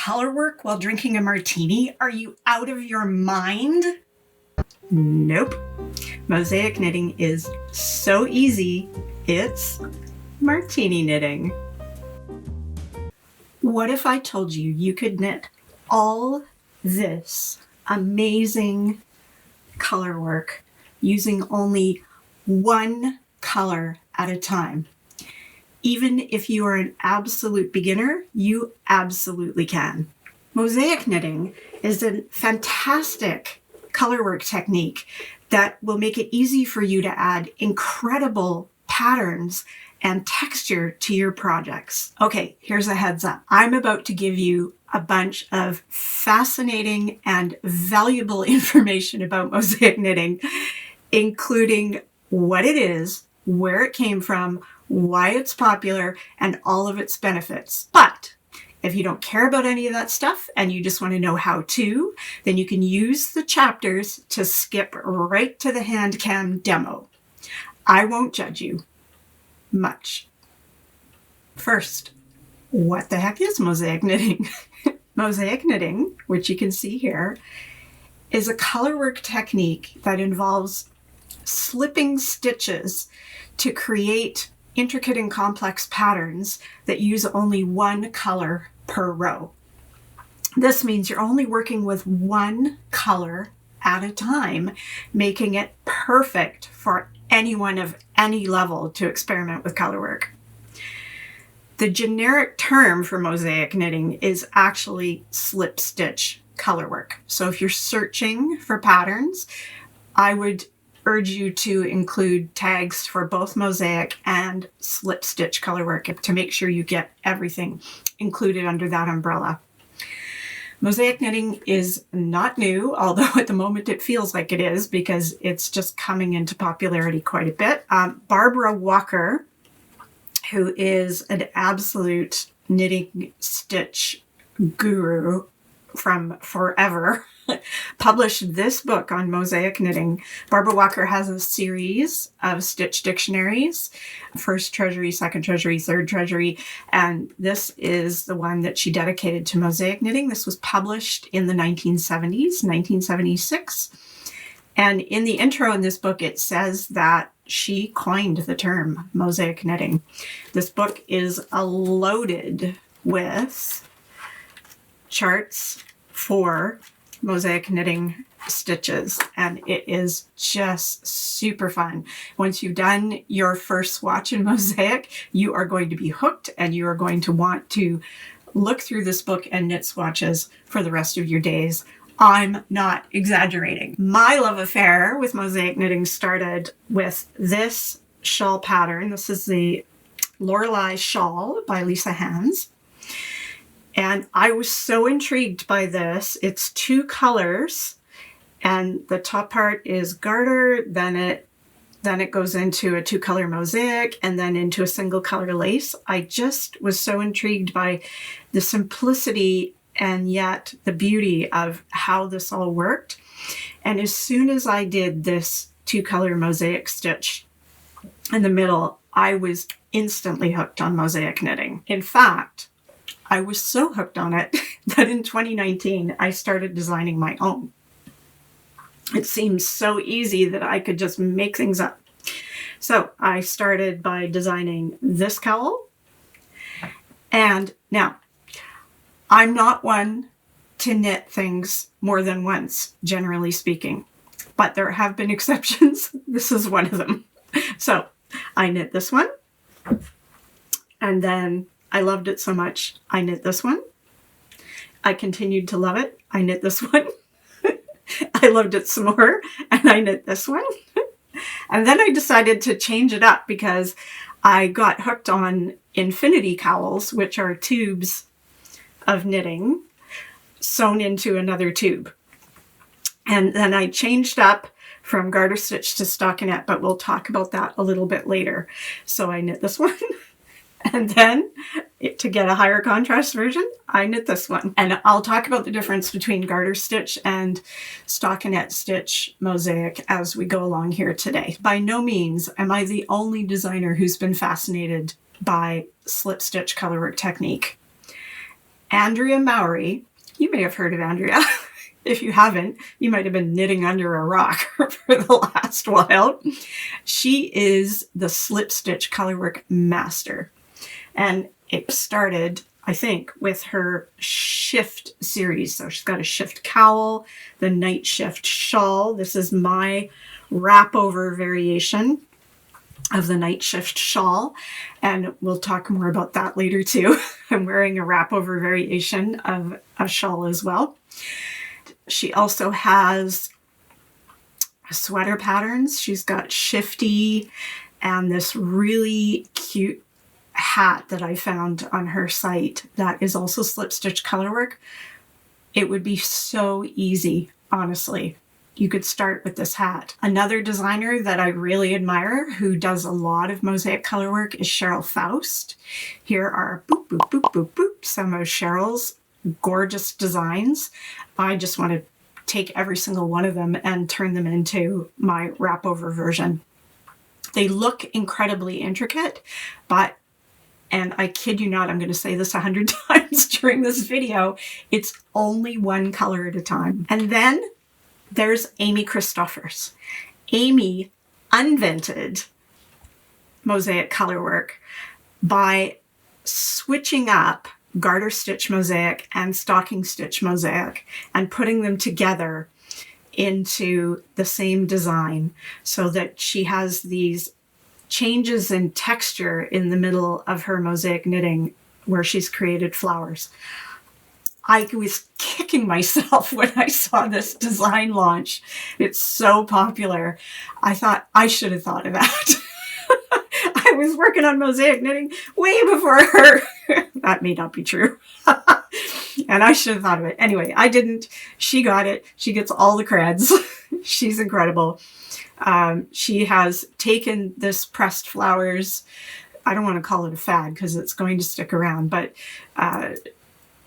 colorwork while drinking a martini? Are you out of your mind? Nope. Mosaic knitting is so easy, it's martini knitting. What if I told you you could knit all this amazing colorwork using only one color at a time? Even if you are an absolute beginner, you absolutely can. Mosaic knitting is a fantastic colorwork technique that will make it easy for you to add incredible patterns and texture to your projects. Okay, here's a heads up. I'm about to give you a bunch of fascinating and valuable information about mosaic knitting, including what it is, where it came from, why it's popular, and all of its benefits. But if you don't care about any of that stuff and you just want to know how to, then you can use the chapters to skip right to the hand cam demo. I won't judge you much. First, what the heck is mosaic knitting? Mosaic knitting, which you can see here, is a colorwork technique that involves slipping stitches to create intricate and complex patterns that use only one color per row. This means you're only working with one color at a time, making it perfect for anyone of any level to experiment with colorwork. The generic term for mosaic knitting is actually slip stitch colorwork. So if you're searching for patterns, I would urge you to include tags for both mosaic and slip stitch colorwork to make sure you get everything included under that umbrella. Mosaic knitting is not new, although at the moment it feels like it is because it's just coming into popularity quite a bit. Barbara Walker, who is an absolute knitting stitch guru from forever, published this book on mosaic knitting. Barbara Walker has a series of stitch dictionaries, first treasury, second treasury, third treasury, and this is the one that she dedicated to mosaic knitting. This was published in the 1970s, 1976. And in the intro in this book, it says that she coined the term mosaic knitting. This book is loaded with charts for mosaic knitting stitches, and it is just super fun. Once you've done your first swatch in mosaic, you are going to be hooked and you are going to want to look through this book and knit swatches for the rest of your days. I'm not exaggerating. My love affair with mosaic knitting started with this shawl pattern. This is the Lorelei Shawl by Lisa Hans. And I was so intrigued by this. It's two colors, and the top part is garter, then it goes into a two-color mosaic, and then into a single color lace. I just was so intrigued by the simplicity and yet the beauty of how this all worked. And as soon as I did this two-color mosaic stitch in the middle, I was instantly hooked on mosaic knitting. In fact, I was so hooked on it that in 2019, I started designing my own. It seemed so easy that I could just make things up. So I started by designing this cowl. And now, I'm not one to knit things more than once, generally speaking, but there have been exceptions. This is one of them. So I knit this one, and then I loved it so much, I knit this one. I continued to love it. I knit this one. I loved it some more, and I knit this one. And then I decided to change it up because I got hooked on infinity cowls, which are tubes of knitting sewn into another tube. And then I changed up from garter stitch to stockinette, but we'll talk about that a little bit later. So I knit this one. And then, to get a higher contrast version, I knit this one. And I'll talk about the difference between garter stitch and stockinette stitch mosaic as we go along here today. By no means am I the only designer who's been fascinated by slip stitch colorwork technique. Andrea Mowry. You may have heard of Andrea. If you haven't, you might have been knitting under a rock for the last while. She is the slip stitch colorwork master. And it started, I think, with her shift series. So she's got a shift cowl, the night shift shawl. This is my wrap over variation of the night shift shawl, and we'll talk more about that later too. I'm wearing a wrap over variation of a shawl as well. She also has sweater patterns. She's got shifty and this really cute hat that I found on her site that is also slip stitch colorwork. It would be so easy, honestly. You could start with this hat. Another designer that I really admire who does a lot of mosaic colorwork is Shawl Faust. Here are boop, boop, boop, boop, boop, some of Cheryl's gorgeous designs. I just want to take every single one of them and turn them into my wrap over version. They look incredibly intricate, but, and I kid you not, I'm going to say this 100 times during this video, it's only one color at a time. And then there's Amy Christophers. Amy invented mosaic colorwork by switching up garter stitch mosaic and stocking stitch mosaic and putting them together into the same design so that she has these changes in texture in the middle of her mosaic knitting where she's created flowers. I was kicking myself when I saw this design launch. It's so popular. I thought I should have thought of that. I was working on mosaic knitting way before her. That may not be true. And I should have thought of it. Anyway, I didn't. She got it. She gets all the creds. She's incredible. She has taken this pressed flowers. I don't want to call it a fad because it's going to stick around, but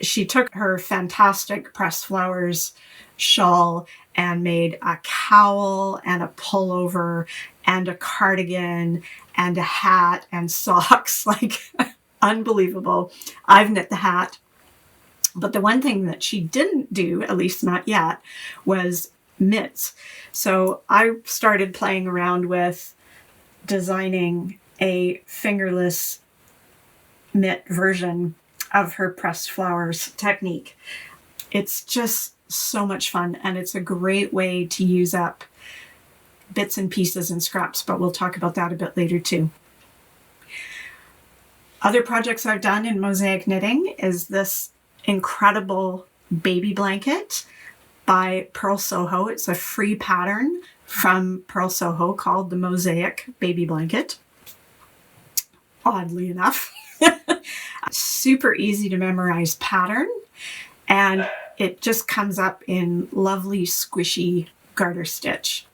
she took her fantastic pressed flowers shawl and made a cowl and a pullover and a cardigan and a hat and socks. Like, unbelievable. I've knit the hat. But the one thing that she didn't do, at least not yet, was mitts. So I started playing around with designing a fingerless mitt version of her pressed flowers technique. It's just so much fun, and it's a great way to use up bits and pieces and scraps, but we'll talk about that a bit later too. Other projects I've done in mosaic knitting is this incredible baby blanket by Pearl Soho. It's a free pattern from Pearl Soho called the Mosaic Baby Blanket. Oddly enough. Super easy to memorize pattern, and it just comes up in lovely squishy garter stitch.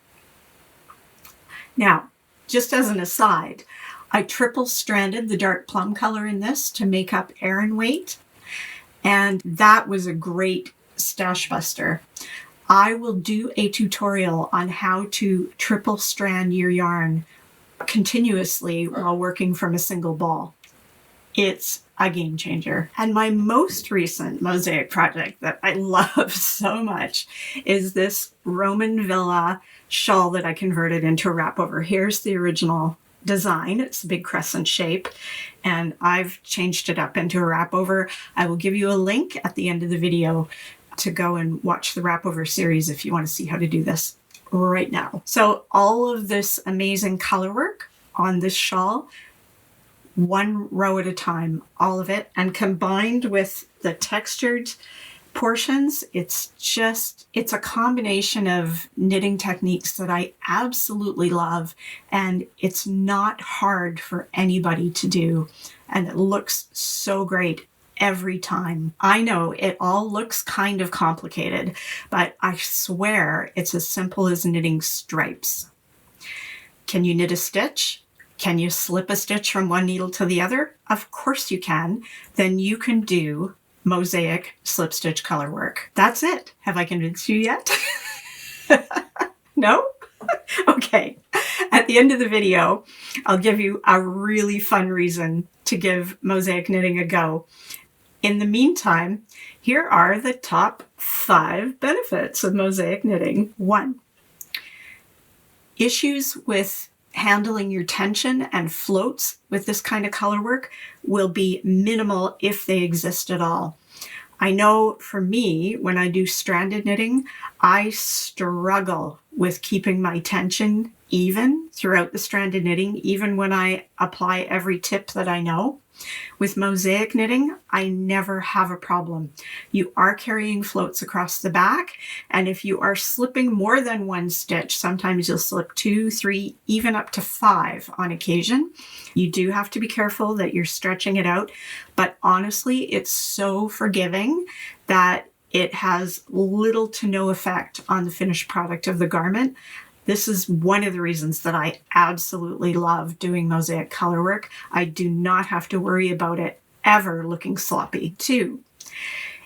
Now, just as an aside, I triple stranded the dark plum color in this to make up Aran weight, and that was a great stash buster. I will do a tutorial on how to triple strand your yarn continuously while working from a single ball. It's a game changer. And my most recent mosaic project that I love so much is this Roman Villa shawl that I converted into a wrap over. Here's the original design. It's a big crescent shape, and I've changed it up into a wrap over. I will give you a link at the end of the video to go and watch the wrap over series if you want to see how to do this right now. So all of this amazing color work on this shawl, one row at a time, all of it, and combined with the textured portions, it's a combination of knitting techniques that I absolutely love, and it's not hard for anybody to do, and it looks so great every time. I know it all looks kind of complicated, but I swear it's as simple as knitting stripes. Can you knit a stitch? Can you slip a stitch from one needle to the other? Of course you can. Then you can do mosaic slip stitch color work. That's it. Have I convinced you yet? No? Okay. At the end of the video, I'll give you a really fun reason to give mosaic knitting a go. In the meantime, here are the top 5 benefits of mosaic knitting. 1, issues with handling your tension and floats with this kind of color work will be minimal if they exist at all. I know for me, when I do stranded knitting, I struggle with keeping my tension even throughout the stranded knitting, even when I apply every tip that I know. With mosaic knitting, I never have a problem. You are carrying floats across the back, and if you are slipping more than 1 stitch, sometimes you'll slip 2, 3, even up to 5 on occasion. You do have to be careful that you're stretching it out, but honestly, it's so forgiving that it has little to no effect on the finished product of the garment. This is one of the reasons that I absolutely love doing mosaic color work. I do not have to worry about it ever looking sloppy. 2,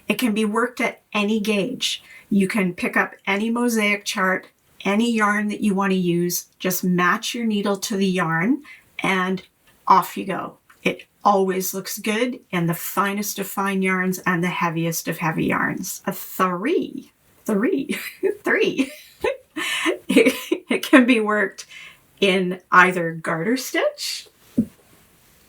it can be worked at any gauge. You can pick up any mosaic chart, any yarn that you want to use, just match your needle to the yarn and off you go. It always looks good in the finest of fine yarns and the heaviest of heavy yarns. A 3. It can be worked in either garter stitch,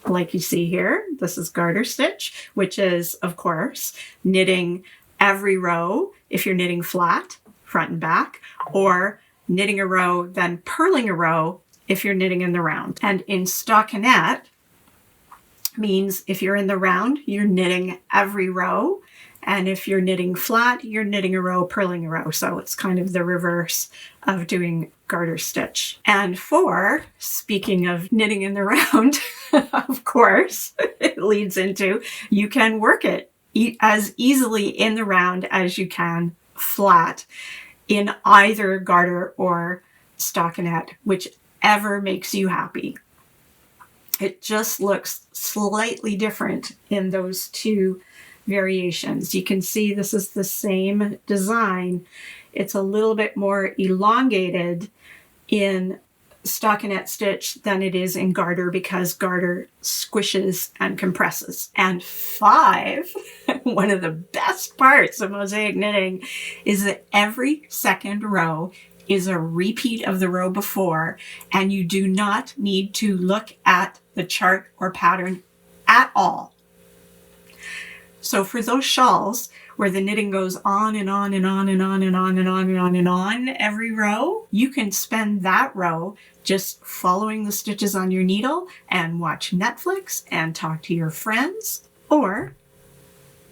like you see here. This is garter stitch, which is, of course, knitting every row if you're knitting flat, front and back, or knitting a row, then purling a row if you're knitting in the round. And in stockinette means if you're in the round, you're knitting every row. And if you're knitting flat, you're knitting a row, purling a row. So it's kind of the reverse of doing garter stitch. And 4, speaking of knitting in the round, of course, it leads into you can work it as easily in the round as you can flat in either garter or stockinette, whichever makes you happy. It just looks slightly different in those 2 variations. You can see this is the same design. It's a little bit more elongated in stockinette stitch than it is in garter because garter squishes and compresses. And 5, one of the best parts of mosaic knitting is that every second row is a repeat of the row before, and you do not need to look at the chart or pattern at all. So for those shawls where the knitting goes on and on and on and on and on and on and on and on every row, you can spend that row just following the stitches on your needle and watch Netflix and talk to your friends or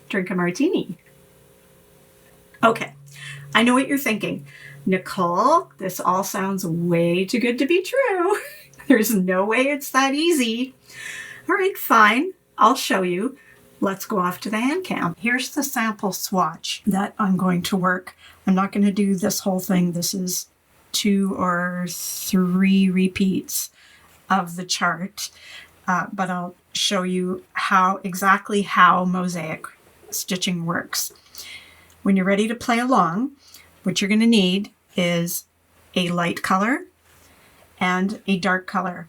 drink a martini. Okay, I know what you're thinking. Nicole, this all sounds way too good to be true. There's no way it's that easy. All right, fine, I'll show you. Let's go off to the hand cam. Here's the sample swatch that I'm going to work. I'm not going to do this whole thing. This is 2 or 3 repeats of the chart, but I'll show you exactly how mosaic stitching works. When you're ready to play along, what you're going to need is a light color and a dark color.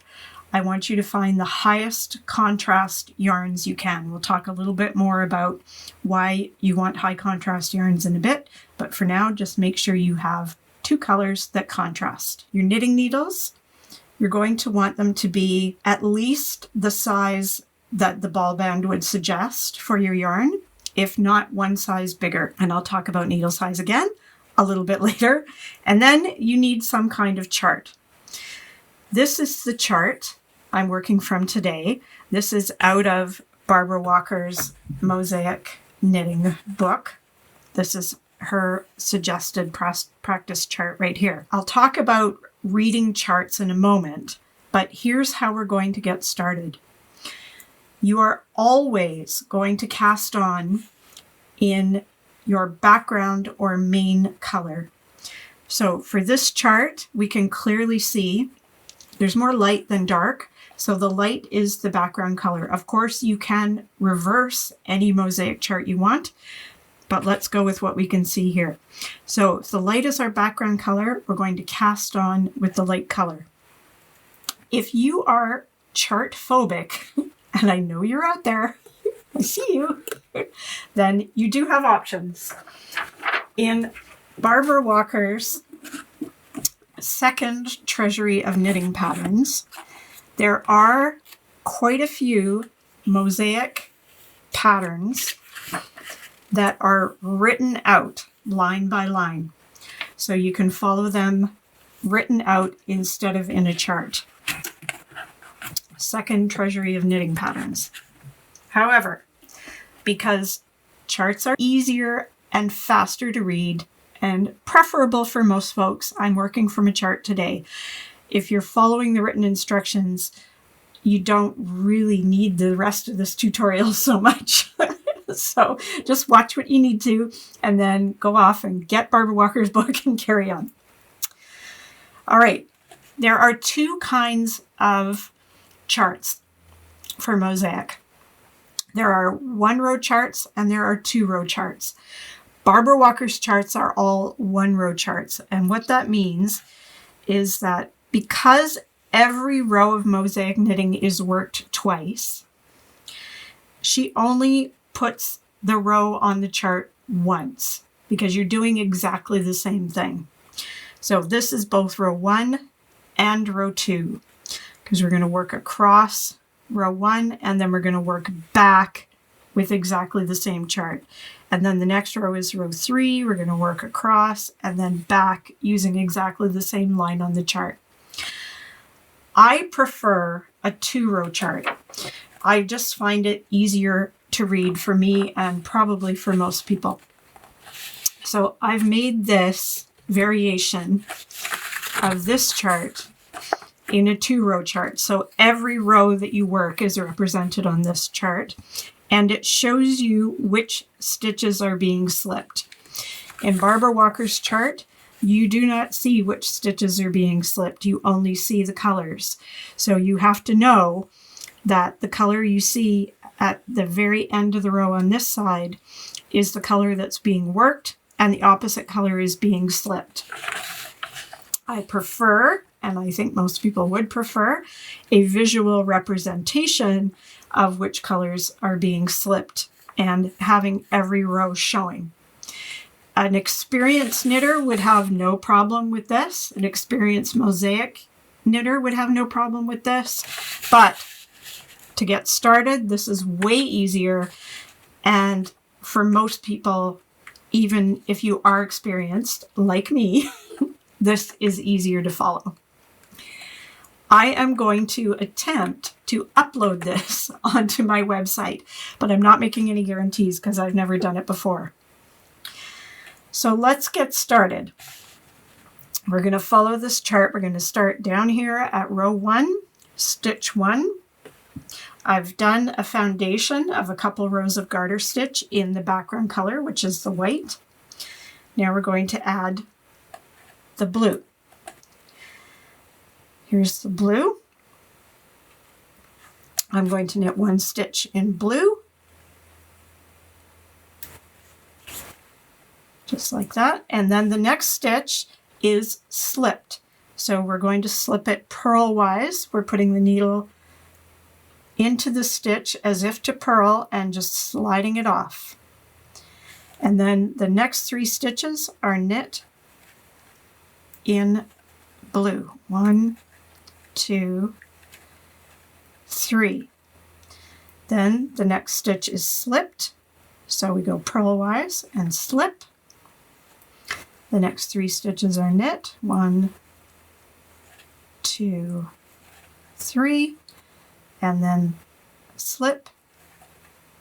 I want you to find the highest contrast yarns you can. We'll talk a little bit more about why you want high contrast yarns in a bit, but for now, just make sure you have 2 colors that contrast. Your knitting needles, you're going to want them to be at least the size that the ball band would suggest for your yarn, if not 1 size bigger. And I'll talk about needle size again a little bit later. And then you need some kind of chart. This is the chart I'm working from today. This is out of Barbara Walker's Mosaic knitting book. This is her suggested practice chart right here. I'll talk about reading charts in a moment, but here's how we're going to get started. You are always going to cast on in your background or main color. So for this chart, we can clearly see there's more light than dark. So the light is the background color. Of course, you can reverse any mosaic chart you want, but let's go with what we can see here. So if the light is our background color, we're going to cast on with the light color. If you are chart phobic, and I know you're out there, I see you, then you do have options. In Barbara Walker's second treasury of knitting patterns, there are quite a few mosaic patterns that are written out line by line. So you can follow them written out instead of in a chart. Second treasury of knitting patterns. However, because charts are easier and faster to read and preferable for most folks, I'm working from a chart today. If you're following the written instructions, you don't really need the rest of this tutorial so much. So just watch what you need to and then go off and get Barbara Walker's book and carry on. All right, there are two kinds of charts for Mosaic. There are 1-row charts and there are 2-row charts. Barbara Walker's charts are all 1-row charts. And what that means is that because every row of mosaic knitting is worked twice, she only puts the row on the chart once because you're doing exactly the same thing. So this is both row 1 and row 2 because we're going to work across row 1 and then we're going to work back with exactly the same chart. And then the next row is row 3. We're going to work across and then back using exactly the same line on the chart. I prefer a 2-row chart. I just find it easier to read for me and probably for most people. So I've made this variation of this chart in a 2-row chart. So every row that you work is represented on this chart, and it shows you which stitches are being slipped. In Barbara Walker's chart, you do not see which stitches are being slipped. You only see the colors. So you have to know that the color you see at the very end of the row on this side is the color that's being worked and the opposite color is being slipped. I prefer, and I think most people would prefer, a visual representation of which colors are being slipped and having every row showing. An experienced knitter would have no problem with this. An experienced mosaic knitter would have no problem with this. But to get started, this is way easier. And for most people, even if you are experienced, like me, this is easier to follow. I am going to attempt to upload this onto my website, but I'm not making any guarantees because I've never done it before. So let's get started. We're going to follow this chart. We're going to start down here at row 1, stitch 1. I've done a foundation of a couple rows of garter stitch in the background color, which is the white. Now we're going to add the blue. Here's the blue. I'm going to knit 1 stitch in blue. Just like that. And then the next stitch is slipped. So we're going to slip it purlwise. We're putting the needle into the stitch as if to purl and just sliding it off. And then the next 3 stitches are knit in blue. 1, 2, 3. Then the next stitch is slipped. So we go purlwise and slip. The next 3 stitches are knit. 1, 2, 3. And then slip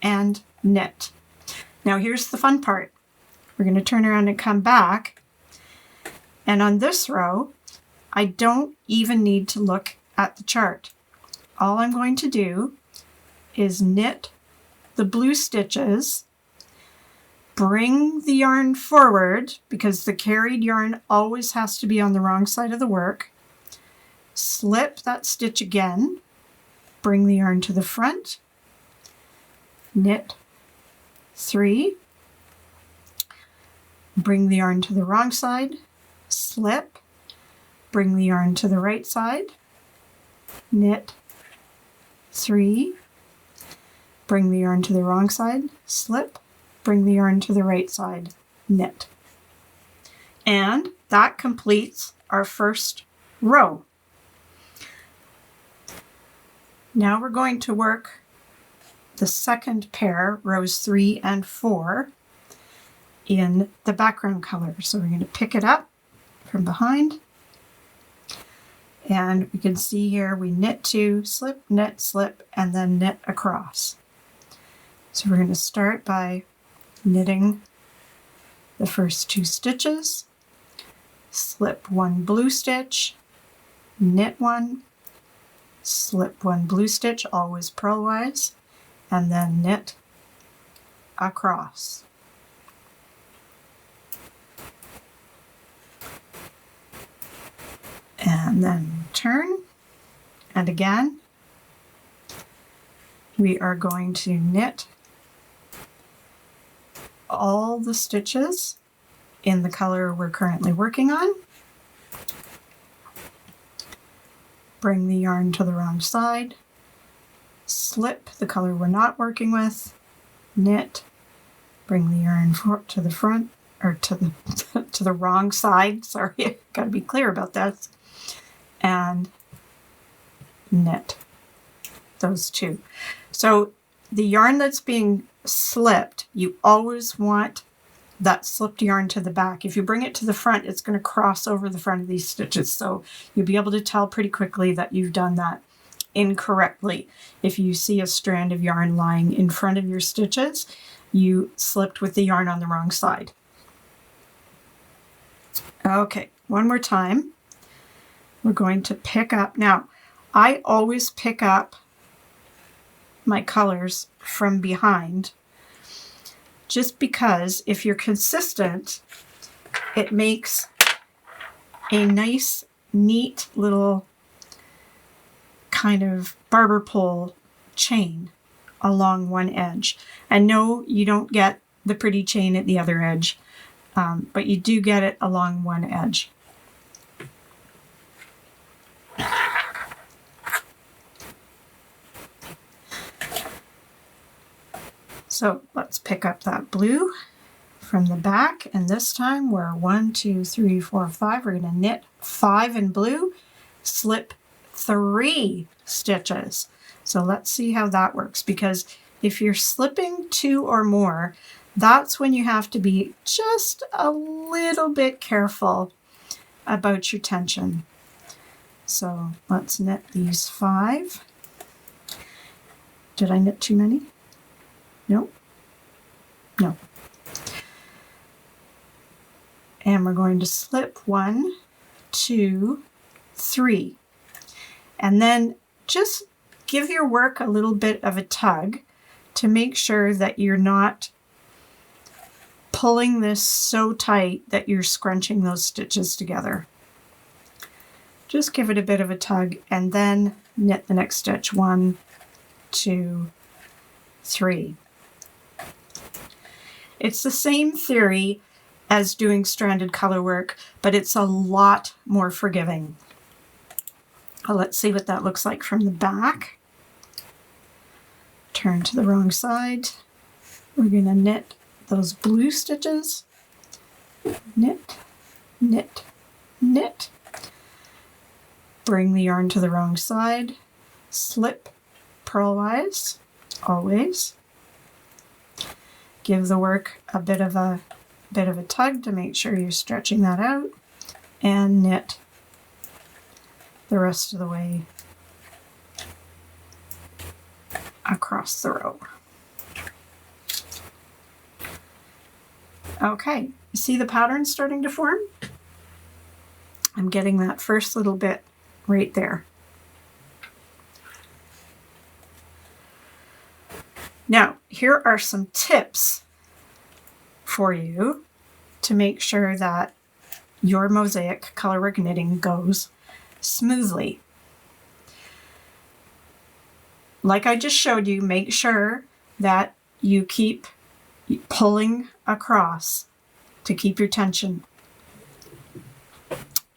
and knit. Now here's the fun part. We're going to turn around and come back. And on this row, I don't even need to look at the chart. All I'm going to do is knit the blue stitches, bring the yarn forward because the carried yarn always has to be on the wrong side of the work, slip that stitch again, bring the yarn to the front, knit 3, bring the yarn to the wrong side, slip, bring the yarn to the right side, knit 3, bring the yarn to the wrong side, slip, bring the yarn to the right side, knit. And that completes our first row. Now we're going to work the second pair, rows 3 and 4, in the background color. So we're going to pick it up from behind, and we can see here we knit 2, slip, and then knit across. So we're going to start by knitting the first 2 stitches, slip 1 blue stitch, knit 1, slip 1 blue stitch, always purlwise, and then knit across. And then turn, and again we are going to knit all the stitches in the color we're currently working on. Bring the yarn to the wrong side, slip the color we're not working with, knit, bring the yarn to the front, or to the wrong side, sorry, got to be clear about that, and knit those 2. So the yarn that's being slipped, you always want that slipped yarn to the back. If you bring it to the front, it's going to cross over the front of these stitches. So you'll be able to tell pretty quickly that you've done that incorrectly. If you see a strand of yarn lying in front of your stitches, you slipped with the yarn on the wrong side. Okay, one more time. We're going to pick up. Now, I always pick up my colors from behind, just because if you're consistent, it makes a nice, neat little kind of barber pole chain along one edge. And no, you don't get the pretty chain at the other edge, but you do get it along one edge. So let's pick up that blue from the back, and this time we're 1, 2, 3, 4, 5. We're going to knit 5 in blue, slip 3 stitches. So let's see how that works, because if you're slipping 2 or more, that's when you have to be just a little bit careful about your tension. So let's knit these 5. Did I knit too many? No. No. And we're going to slip 1, 2, 3. And then just give your work a little bit of a tug to make sure that you're not pulling this so tight that you're scrunching those stitches together. Just give it a bit of a tug and then knit the next stitch. 1, 2, 3. It's the same theory as doing stranded color work, but it's a lot more forgiving. Let's see what that looks like from the back. Turn to the wrong side. We're going to knit those blue stitches. Knit, knit, knit. Bring the yarn to the wrong side. Slip purlwise, always. Give the work a bit of a tug to make sure you're stretching that out, and knit the rest of the way across the row. Okay, you see the pattern starting to form? I'm getting that first little bit right there. Now, here are some tips for you to make sure that your mosaic colorwork knitting goes smoothly. Like I just showed you, make sure that you keep pulling across to keep your tension.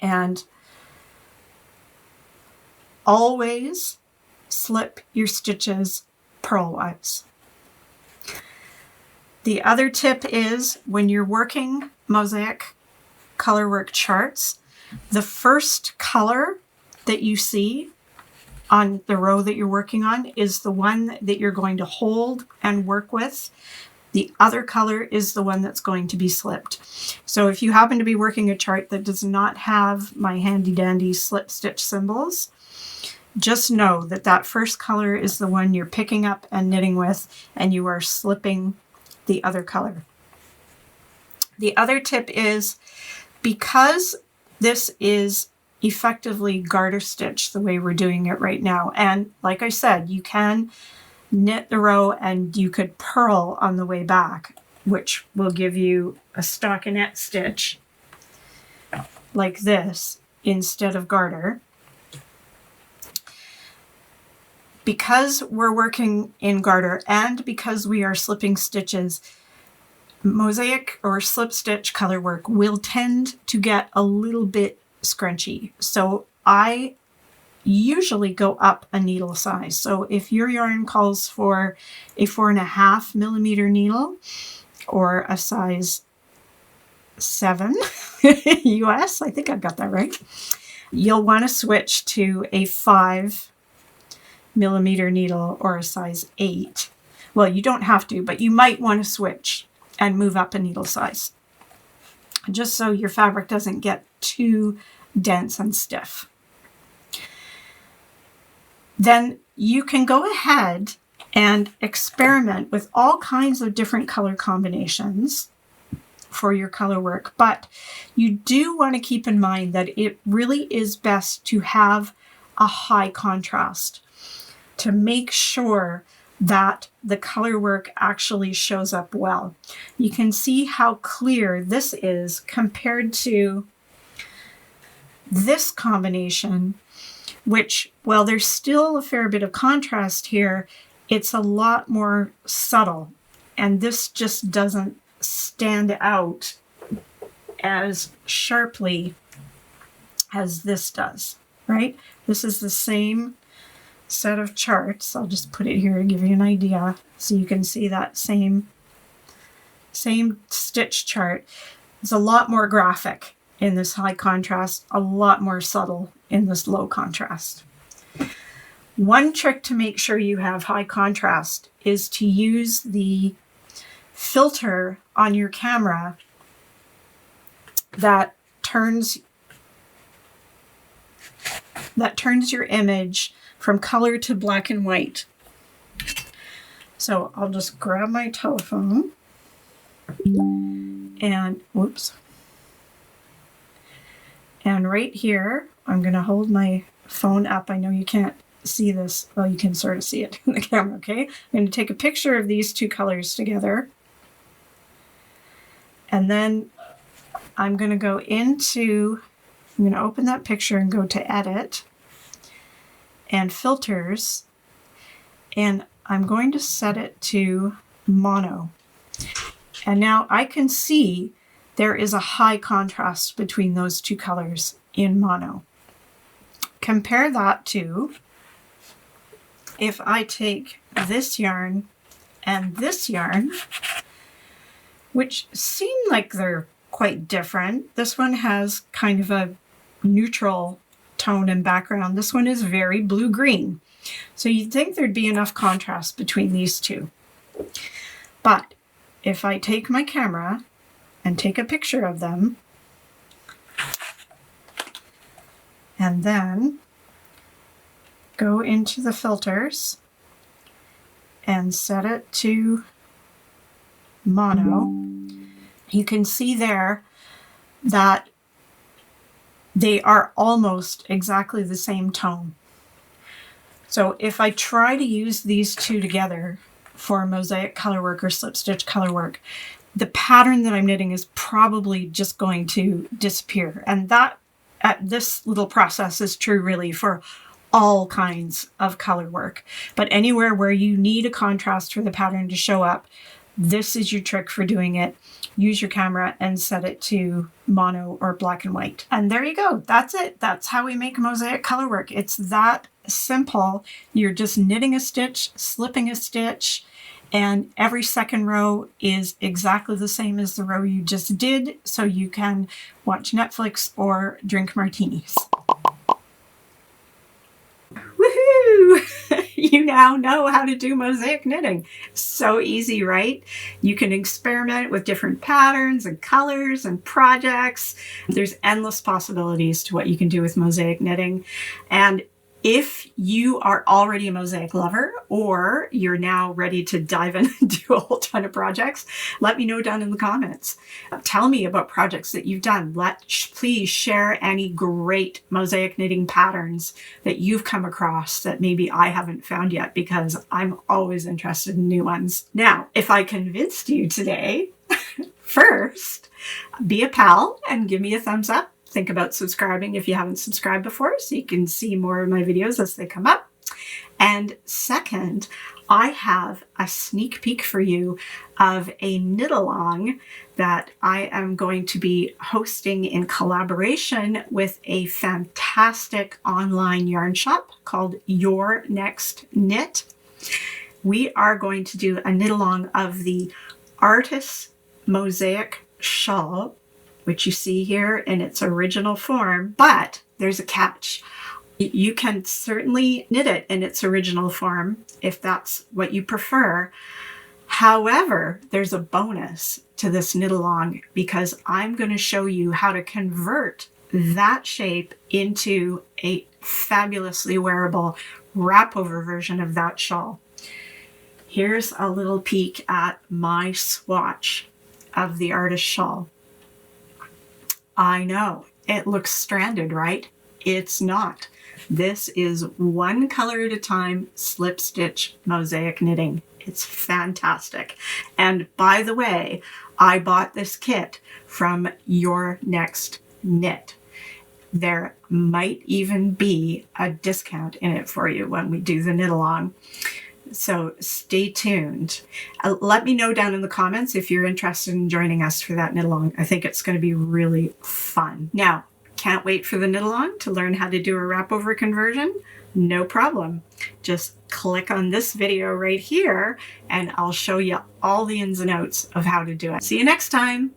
And always slip your stitches purlwise. The other tip is when you're working Mosaic Colorwork charts, the first color that you see on the row that you're working on is the one that you're going to hold and work with. The other color is the one that's going to be slipped. So if you happen to be working a chart that does not have my handy dandy slip stitch symbols, just know that that first color is the one you're picking up and knitting with, and you are slipping the other color. The other tip is, because this is effectively garter stitch the way we're doing it right now, and like I said, you can knit the row and you could purl on the way back, which will give you a stockinette stitch like this instead of garter. Because we're working in garter and because we are slipping stitches, mosaic or slip stitch color work will tend to get a little bit scrunchy. So I usually go up a needle size. So if your yarn calls for a 4.5 millimeter needle or a size 7 US, I think I've got that right, you'll want to switch to a 5 millimeter needle or a size 8. Well, you don't have to, but you might want to switch and move up a needle size, just so your fabric doesn't get too dense and stiff. Then you can go ahead and experiment with all kinds of different color combinations for your color work, but you do want to keep in mind that it really is best to have a high contrast to make sure that the color work actually shows up well. You can see how clear this is compared to this combination, which, well, there's still a fair bit of contrast here, it's a lot more subtle, and this just doesn't stand out as sharply as this does, right? This is the same set of charts. I'll just put it here to give you an idea so you can see that same stitch chart. It's a lot more graphic in this high contrast, a lot more subtle in this low contrast. One trick to make sure you have high contrast is to use the filter on your camera that turns your image from color to black and white. So I'll just grab my telephone and whoops. And right here, I'm going to hold my phone up. I know you can't see this. Well, you can sort of see it in the camera, okay? I'm going to take a picture of these two colors together. And then I'm going to go into, I'm going to open that picture and go to Edit and Filters. And I'm going to set it to Mono. And now I can see there is a high contrast between those two colors in mono. Compare that to if I take this yarn and this yarn, which seem like they're quite different. This one has kind of a neutral tone and background. This one is very blue-green. So you'd think there'd be enough contrast between these two. But if I take my camera and take a picture of them, and then go into the filters and set it to mono, you can see there that they are almost exactly the same tone. So if I try to use these two together for mosaic colorwork or slip stitch colorwork, the pattern that I'm knitting is probably just going to disappear. And that, this little process is true really for all kinds of color work. But anywhere where you need a contrast for the pattern to show up, this is your trick for doing it. Use your camera and set it to mono or black and white. And there you go. That's it. That's how we make mosaic colorwork. It's that simple. You're just knitting a stitch, slipping a stitch, And every second row is exactly the same as the row you just did, so you can watch Netflix or drink martinis. Woohoo! You now know how to do mosaic knitting. So easy, right? You can experiment with different patterns and colors and projects. There's endless possibilities to what you can do with mosaic knitting. And if you are already a mosaic lover, or you're now ready to dive in and do a whole ton of projects, let me know down in the comments. Tell me about projects that you've done. Please share any great mosaic knitting patterns that you've come across that maybe I haven't found yet, because I'm always interested in new ones. Now, if I convinced you today, first, be a pal and give me a thumbs up. Think about subscribing if you haven't subscribed before, so you can see more of my videos as they come up. And second, I have a sneak peek for you of a knit-along that I am going to be hosting in collaboration with a fantastic online yarn shop called Your Next Knit. We are going to do a knit-along of the Artus Mosaic Shawl, which you see here in its original form, but there's a catch. You can certainly knit it in its original form if that's what you prefer. However, there's a bonus to this knit-along, because I'm going to show you how to convert that shape into a fabulously wearable wrap-over version of that shawl. Here's a little peek at my swatch of the Artus shawl. I know, it looks stranded, right? It's not. This is one color at a time slip stitch mosaic knitting. It's fantastic. And by the way, I bought this kit from Your Next Knit. There might even be a discount in it for you when we do the knit along. So stay tuned. Let me know down in the comments if you're interested in joining us for that knit along. I think it's going to be really fun. Now, can't wait for the knit along to learn how to do a wrap over conversion? No problem. Just click on this video right here and I'll show you all the ins and outs of how to do it. See you next time.